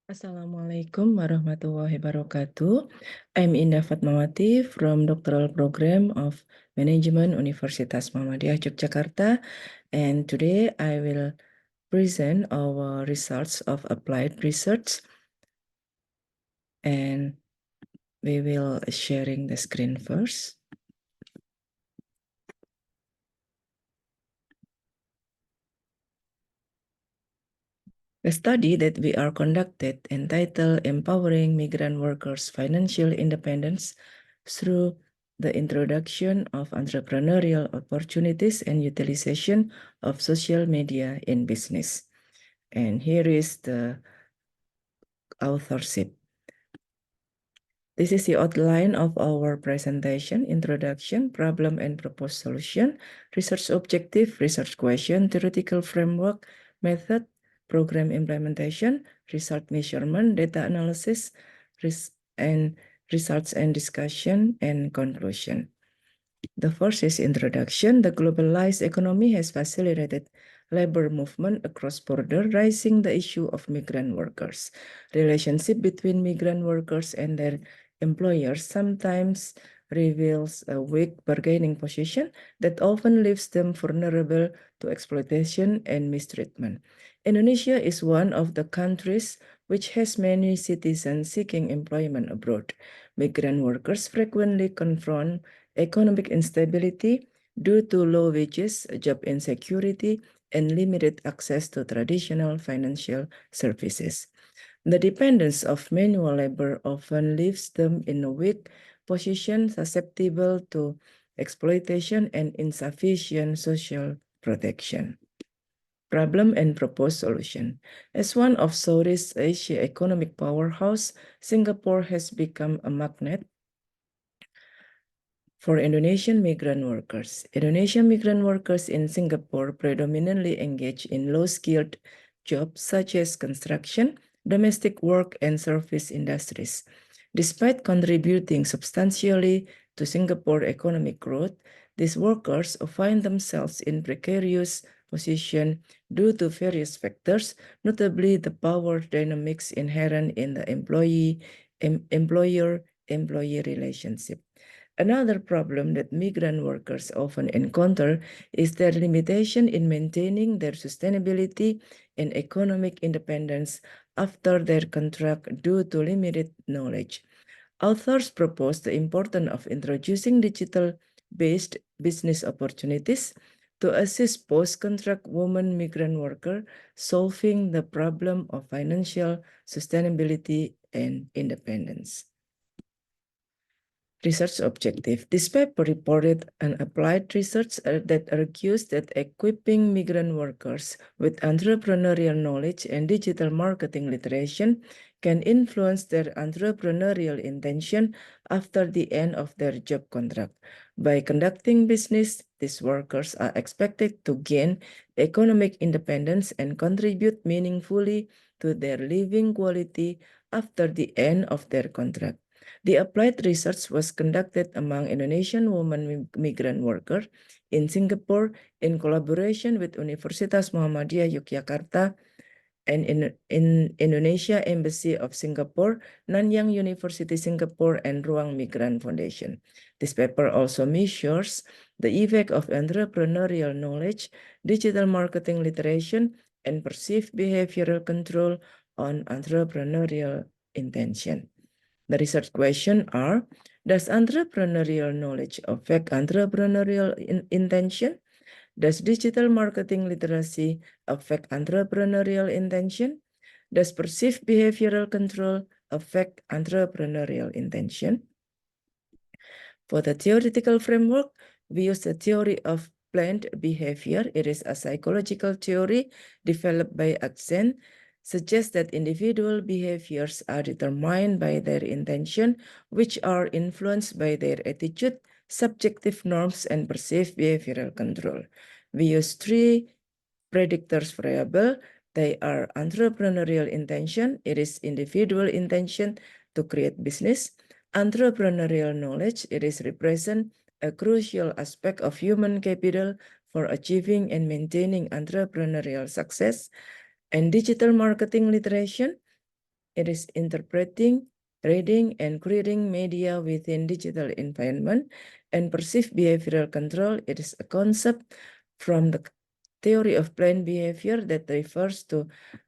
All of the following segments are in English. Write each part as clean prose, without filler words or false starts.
Assalamualaikum warahmatullahi wabarakatuh. I'm Indah Fatmawati from Doctoral Program of Management Universitas Muhammadiyah Yogyakarta, and today I will present our results of applied research, and we will sharing the screen first. The study that we are conducted entitled Empowering Migrant Workers' Financial Independence through the introduction of entrepreneurial opportunities and utilization of social media in business. And here is the authorship. This is the outline of our presentation: introduction, problem and proposed solution, research objective, research question, theoretical framework, method, program implementation, result measurement, data analysis, and results and discussion, and conclusion. The first is introduction. The globalized economy has facilitated labor movement across borders, raising the issue of migrant workers. Relationship between migrant workers and their employers sometimes reveals a weak bargaining position that often leaves them vulnerable to exploitation and mistreatment. Indonesia is one of the countries which has many citizens seeking employment abroad. Migrant workers frequently confront economic instability due to low wages, job insecurity, and limited access to traditional financial services. The dependence of manual labor often leaves them in a weak position, susceptible to exploitation and insufficient social protection. Problem and proposed solution. As one of Southeast Asia economic powerhouse, Singapore has become a magnet for Indonesian migrant workers. Indonesian migrant workers in Singapore predominantly engage in low-skilled jobs such as construction, domestic work, and service industries. Despite contributing substantially to Singapore economic growth, these workers find themselves in precarious position due to various factors, notably the power dynamics inherent in the employer-employee relationship. Another problem that migrant workers often encounter is their limitation in maintaining their sustainability and economic independence after their contract due to limited knowledge. Authors propose the importance of introducing digital-based business opportunities to assist post-contract women migrant workers solving the problem of financial sustainability and independence. Research objective. This paper reported an applied research that argues that equipping migrant workers with entrepreneurial knowledge and digital marketing literacy can influence their entrepreneurial intention after the end of their job contract. By conducting business, these workers are expected to gain economic independence and contribute meaningfully to their living quality after the end of their contract. The applied research was conducted among Indonesian women migrant workers in Singapore in collaboration with Universitas Muhammadiyah Yogyakarta and in Indonesia Embassy of Singapore, Nanyang University Singapore, and Ruang Migran Foundation. This paper also measures the effect of entrepreneurial knowledge, digital marketing literacy, and perceived behavioral control on entrepreneurial intention. The research questions are: does entrepreneurial knowledge affect entrepreneurial intention? Does digital marketing literacy affect entrepreneurial intention? Does perceived behavioral control affect entrepreneurial intention? For the theoretical framework, we use the theory of planned behavior. It is a psychological theory developed by Axen, suggests that individual behaviors are determined by their intention, which are influenced by their attitude, subjective norms, and perceived behavioral control. We use three predictors variable. They are entrepreneurial intention. It is individual intention to create business. Entrepreneurial knowledge, it is represent a crucial aspect of human capital for achieving and maintaining entrepreneurial success. And digital marketing literacy, It is interpreting, reading, and creating media within digital environment. And perceived behavioral control, it is a concept from the theory of planned behavior that refers to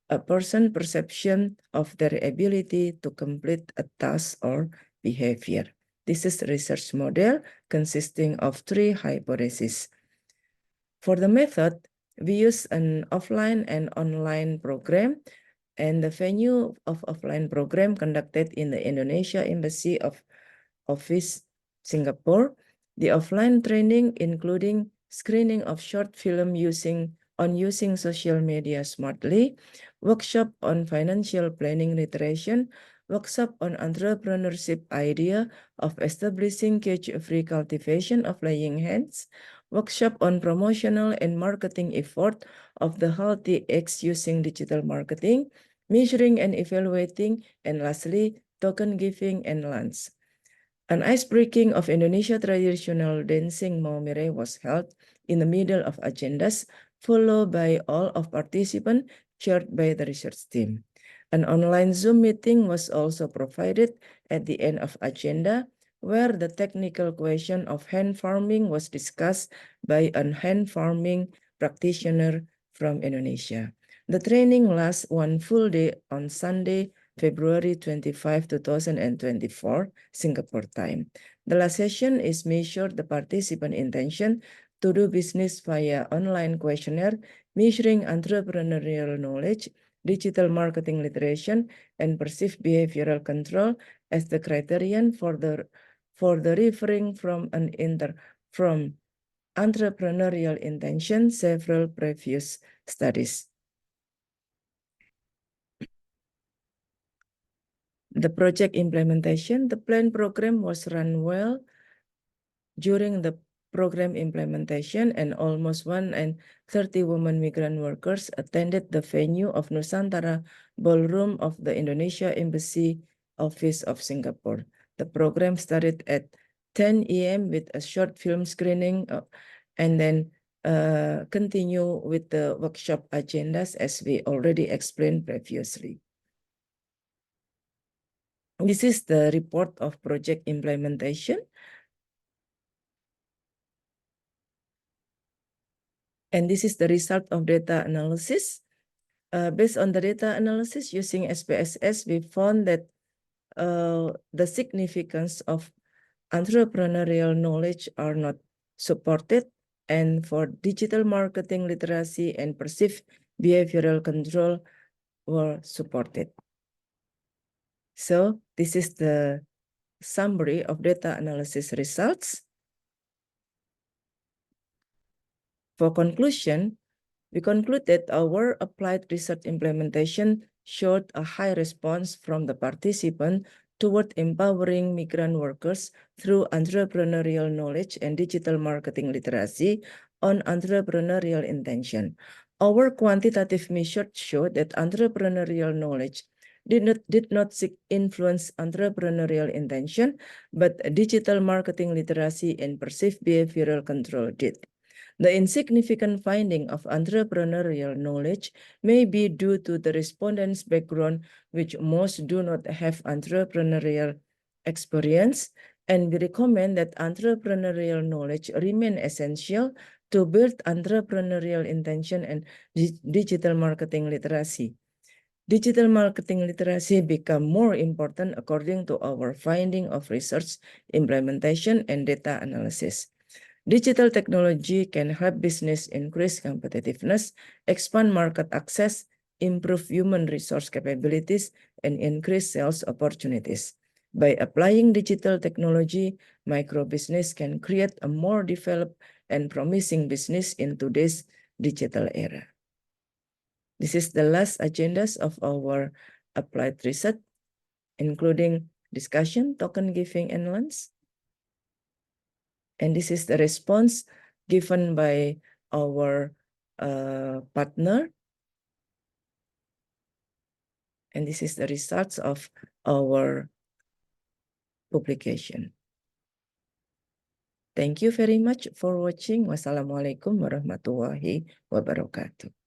a person's perception of their ability to complete a task or behavior. This is a research model consisting of 3 hypotheses. For the method, we use an offline and online program, and the venue of offline program conducted in the Indonesia Embassy of Office, Singapore. The offline training including screening of short film using social media smartly, workshop on financial planning literacy, workshop on entrepreneurship idea of establishing cage-free cultivation of laying hens, workshop on promotional and marketing effort of the healthy eggs using digital marketing, measuring and evaluating, and lastly, token giving and lunch. An ice-breaking of Indonesia traditional dancing Maumere was held in the middle of agendas, followed by all of participants chaired by the research team. An online Zoom meeting was also provided at the end of agenda, where the technical question of hand farming was discussed by a hand farming practitioner from Indonesia. The training lasts one full day on Sunday, February 25, 2024, Singapore time. The last session is measured the participant intention to do business via online questionnaire, measuring entrepreneurial knowledge, digital marketing literacy, and perceived behavioral control as the criterion for the referring from entrepreneurial intention, several previous studies. The project implementation, the plan program was run well during the program implementation, and almost 130 women migrant workers attended the venue of Nusantara Ballroom of the Indonesia Embassy Office of Singapore. The program started at 10 a.m. with a short film screening and then continue with the workshop agendas as we already explained previously. This is the report of project implementation. And this is the result of data analysis. Based on the data analysis using SPSS, we found that the significance of entrepreneurial knowledge are not supported, and for digital marketing literacy and perceived behavioral control were supported. So this is the summary of data analysis results. For conclusion, we conclude that our applied research implementation showed a high response from the participant toward empowering migrant workers through entrepreneurial knowledge and digital marketing literacy on entrepreneurial intention. Our quantitative measures showed that entrepreneurial knowledge did not influence entrepreneurial intention, but digital marketing literacy and perceived behavioral control did. The insignificant finding of entrepreneurial knowledge may be due to the respondents' background, which most do not have entrepreneurial experience, and we recommend that entrepreneurial knowledge remain essential to build entrepreneurial intention and digital marketing literacy. Digital marketing literacy become more important according to our finding of research, implementation, and data analysis. Digital technology can help business increase competitiveness, expand market access, improve human resource capabilities, and increase sales opportunities. By applying digital technology, micro business can create a more developed and promising business in today's digital era. This is the last agendas of our applied research, including discussion, token giving, and lunch. And this is the response given by our partner. And this is the results of our publication. Thank you very much for watching. Wassalamualaikum warahmatullahi wabarakatuh.